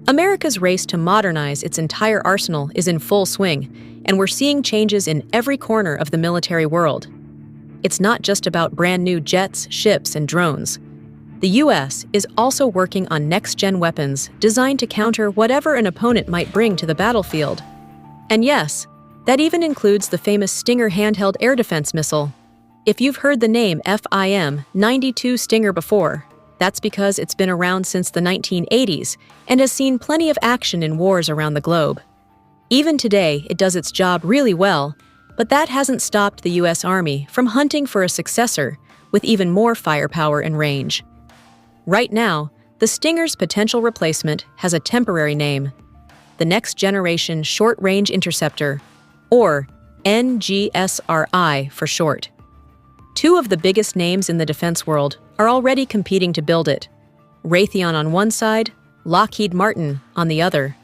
America's race to modernize its entire arsenal is in full swing, and we're seeing changes in every corner of the military world. It's not just about brand new jets, ships, and drones. The U.S. is also working on next-gen weapons designed to counter whatever an opponent might bring to the battlefield. And yes, that even includes the famous Stinger handheld air defense missile. If you've heard the name FIM-92 Stinger before, that's because it's been around since the 1980s and has seen plenty of action in wars around the globe. Even today, it does its job really well, but that hasn't stopped the U.S. Army from hunting for a successor with even more firepower and range. Right now, the Stinger's potential replacement has a temporary name: the Next-Generation Short-Range Interceptor, or NGSRI for short. Two of the biggest names in the defense world are already competing to build it: Raytheon on one side, Lockheed Martin on the other.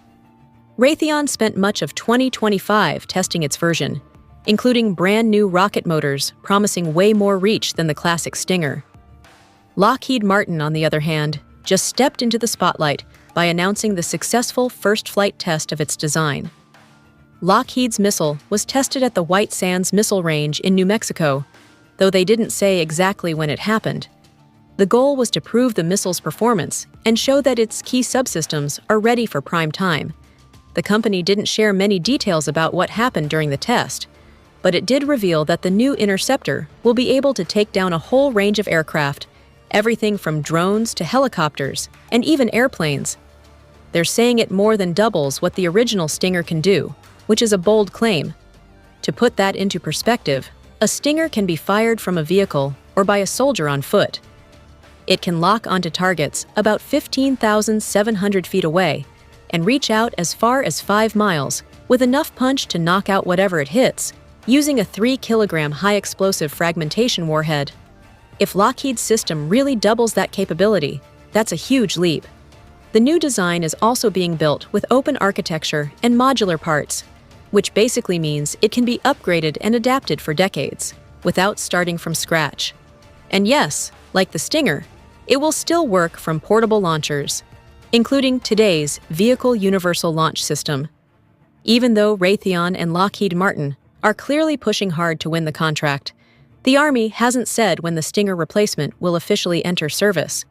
Raytheon spent much of 2025 testing its version, including brand new rocket motors promising way more reach than the classic Stinger. Lockheed Martin, on the other hand, just stepped into the spotlight by announcing the successful first flight test of its design. Lockheed's missile was tested at the White Sands Missile Range in New Mexico, though they didn't say exactly when it happened. The goal was to prove the missile's performance and show that its key subsystems are ready for prime time. The company didn't share many details about what happened during the test, but it did reveal that the new interceptor will be able to take down a whole range of aircraft, everything from drones to helicopters, and even airplanes. They're saying it more than doubles what the original Stinger can do, which is a bold claim. To put that into perspective, a Stinger can be fired from a vehicle or by a soldier on foot. It can lock onto targets about 15,700 feet away and reach out as far as 5 miles with enough punch to knock out whatever it hits, using a 3-kilogram high-explosive fragmentation warhead. If Lockheed's system really doubles that capability, that's a huge leap. The new design is also being built with open architecture and modular parts, which basically means it can be upgraded and adapted for decades, without starting from scratch. And yes, like the Stinger, it will still work from portable launchers, including today's Vehicle Universal Launch System. Even though Raytheon and Lockheed Martin are clearly pushing hard to win the contract, the Army hasn't said when the Stinger replacement will officially enter service.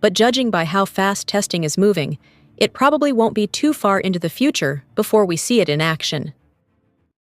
But judging by how fast testing is moving, it probably won't be too far into the future before we see it in action.